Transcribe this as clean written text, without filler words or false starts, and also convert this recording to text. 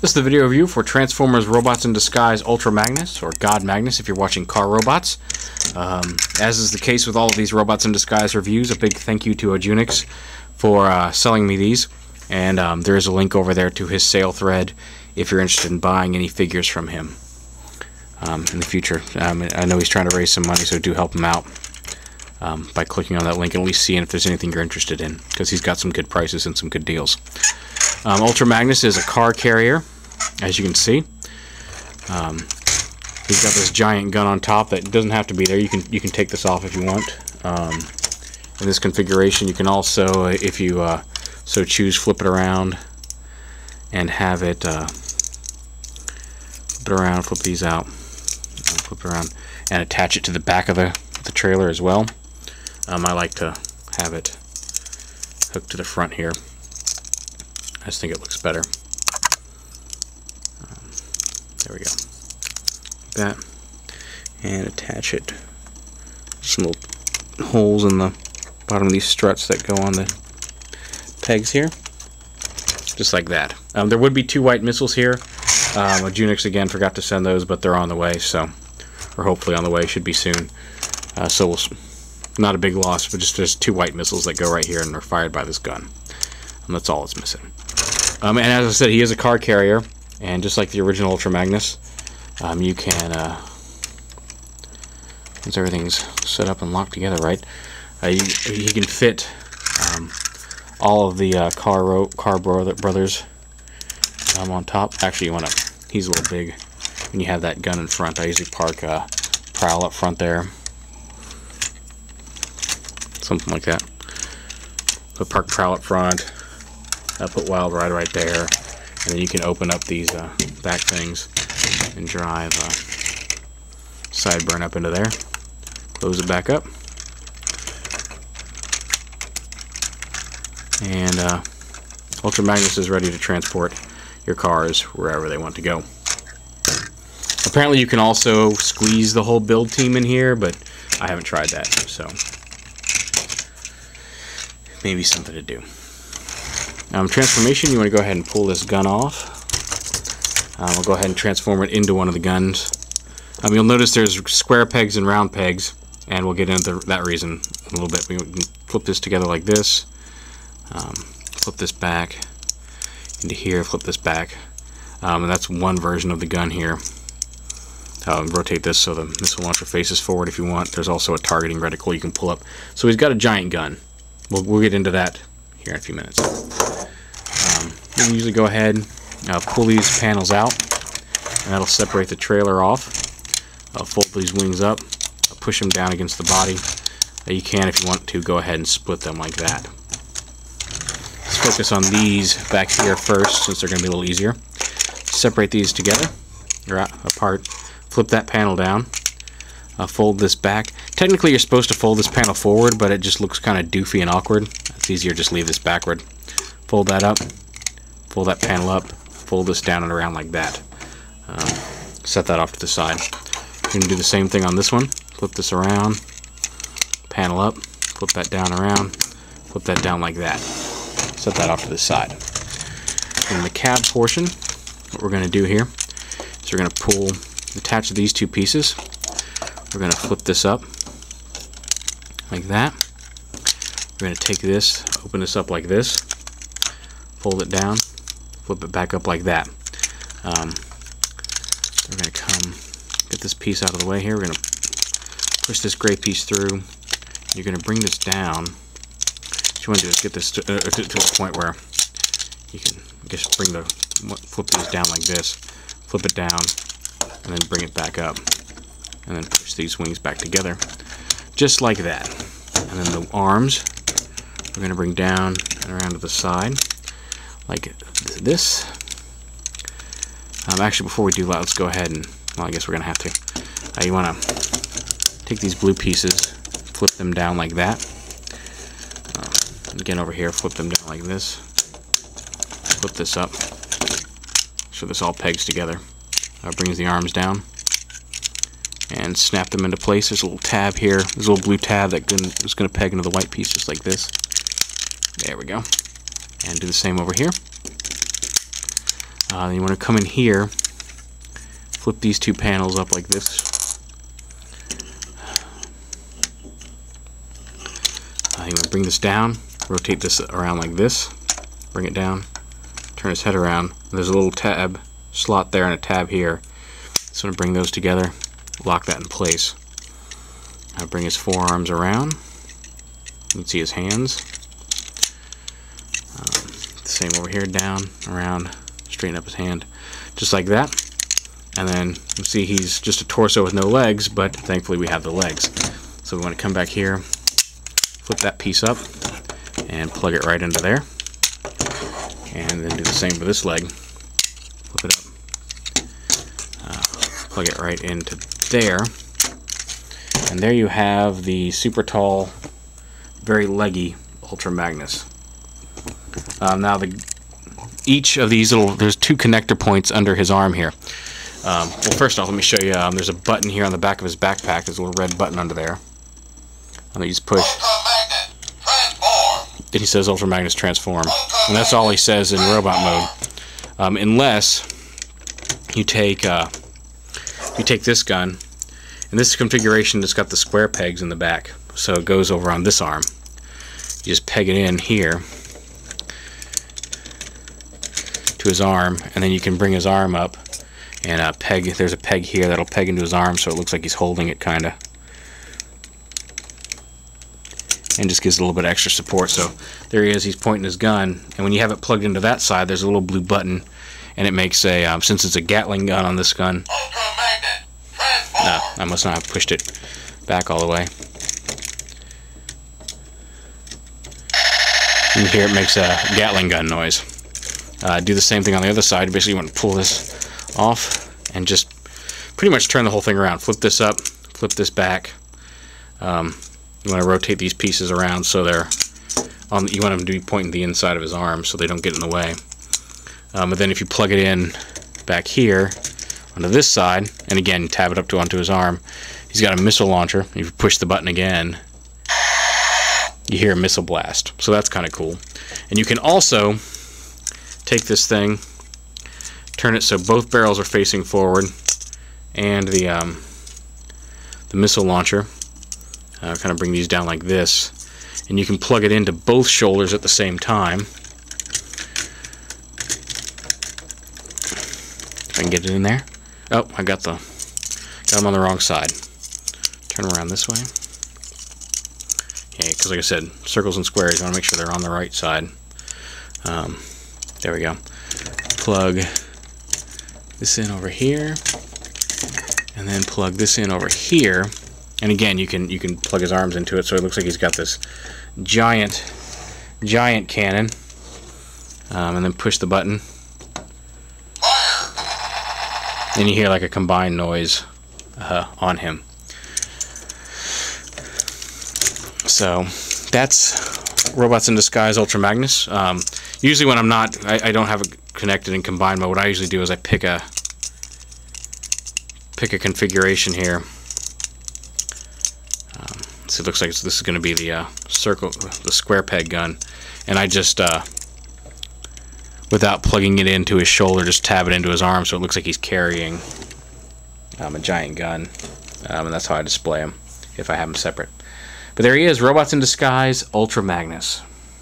This is the video review for Transformers Robots in Disguise Ultra Magnus, or God Magnus if you're watching Car Robots. As is the case with all of these Robots in Disguise reviews, a big thank you to Ojunix for selling me these. And there is a link over there to his sale thread if you're interested in buying any figures from him in the future. I know he's trying to raise some money, so do help him out by clicking on that link and at least seeing if there's anything you're interested in, because he's got some good prices and some good deals. Ultra Magnus is a car carrier, as you can see. He's got this giant gun on top that doesn't have to be there. You can take this off if you want. In this configuration, you can also, if you so choose, flip it around and have it flip these out, flip it around, and attach it to the back of the trailer as well. I like to have it hooked to the front here. I just think it looks better. There we go. Like that. And attach it. Some little holes in the bottom of these struts that go on the pegs here. Just like that. There would be 2 white missiles here. Ojunix again forgot to send those, but they're on the way, so, or hopefully on the way, should be soon. So we'll, not a big loss, but just there's 2 white missiles that go right here and are fired by this gun. And that's all it's missing. And as I said, he is a car carrier, and just like the original Ultra Magnus, you can, once everything's set up and locked together right, he can fit all of the car brothers on top. Actually, he's a little big when you have that gun in front. I usually park Prowl up front there, something like that. So park Prowl up front. Put Wild Ride right there, and then you can open up these back things and drive Sideburn up into there. Close it back up, and Ultra Magnus is ready to transport your cars wherever they want to go. Apparently you can also squeeze the whole build team in here, but I haven't tried that, so maybe something to do. Transformation, you want to go ahead and pull this gun off. We'll go ahead and transform it into one of the guns. You'll notice there's square pegs and round pegs, and we'll get into that reason in a little bit. We can flip this together like this, flip this back into here, flip this back, and that's one version of the gun here. Rotate this so the missile launcher faces forward if you want. There's also a targeting reticle you can pull up. So he's got a giant gun. We'll get into that here in a few minutes. You usually go ahead, pull these panels out, and that'll separate the trailer off. Fold these wings up, push them down against the body. You can, if you want to, go ahead and split them like that. Let's focus on these back here first, since they're going to be a little easier. Separate these together, or apart. Flip that panel down. Fold this back. Technically, you're supposed to fold this panel forward, but it just looks kind of doofy and awkward. It's easier just leave this backward. Fold that up. Fold that panel up. Fold this down and around like that. Set that off to the side. You're going to do the same thing on this one. Flip this around. Panel up. Flip that down around. Flip that down like that. Set that off to the side. In the cab portion, what we're going to do here is we're going to attach these 2 pieces. We're going to flip this up like that. We're going to take this, open this up like this, fold it down, flip it back up like that. We're going to get this piece out of the way here. We're going to push this gray piece through. You're going to bring this down. What you want to do is get this to a point where you can just flip these down like this, flip it down, and then bring it back up, and then push these wings back together, just like that. And then the arms, we're going to bring down and around to the side, like this. Actually, before we do that, let's go ahead and, well, I guess we're going to have to. You want to take these blue pieces, flip them down like that. Again, over here, flip them down like this. Flip this up, so this all pegs together. Brings the arms down and snap them into place. There's a little tab here. There's a little blue tab that is going to peg into the white piece just like this. There we go. And do the same over here. You want to come in here, flip these two panels up like this. You want to bring this down, rotate this around like this, bring it down, turn his head around. There's a little tab slot there and a tab here. So I'm going to bring those together, lock that in place. I'll bring his forearms around. You can see his hands. Same over here, down, around, straighten up his hand, just like that. And then you see he's just a torso with no legs, but thankfully we have the legs. So we want to come back here, flip that piece up, and plug it right into there. And then do the same for this leg. Flip it up, plug it right into there. And there you have the super tall, very leggy Ultra Magnus. Now each of these there's two connector points under his arm here. Well, first off, let me show you, there's a button here on the back of his backpack. There's a little red button under there. And you just push. And he says Ultra Magnus Transform. And that's all he says in robot mode. Unless you take this gun, and this configuration has got the square pegs in the back, so it goes over on this arm. You just peg it in here to his arm, and then you can bring his arm up and peg. There's a peg here that'll peg into his arm, so it looks like he's holding it, kinda, and just gives it a little bit of extra support. So there he is. He's pointing his gun, and when you have it plugged into that side, there's a little blue button, and it makes a since it's a Gatling gun on this gun. I must not have pushed it back all the way. You hear it makes a Gatling gun noise. Do the same thing on the other side. Basically, you want to pull this off and just pretty much turn the whole thing around. Flip this up, flip this back. You want to rotate these pieces around so they're on. You want them to be pointing the inside of his arm so they don't get in the way. But then if you plug it in back here onto this side, and again tab it up onto his arm, he's got a missile launcher. If you push the button again, you hear a missile blast. So that's kind of cool. And you can also take this thing, turn it so both barrels are facing forward, and the missile launcher. Kind of bring these down like this, and you can plug it into both shoulders at the same time. If I can get it in there. Oh, I got him on the wrong side. Turn around this way. Okay, because like I said, circles and squares, you want to make sure they're on the right side. There we go. Plug this in over here, and then plug this in over here. And again, you can plug his arms into it, so it looks like he's got this giant cannon. And then push the button, and you hear like a combined noise on him. So that's Robots in Disguise Ultra Magnus. Usually when I don't have it connected in combined mode, what I usually do is I pick a configuration here. So it looks like this is going to be the the square peg gun, and I just without plugging it into his shoulder, just tab it into his arm, so it looks like he's carrying a giant gun, and that's how I display him if I have them separate. But there he is, Robots in Disguise Ultra Magnus.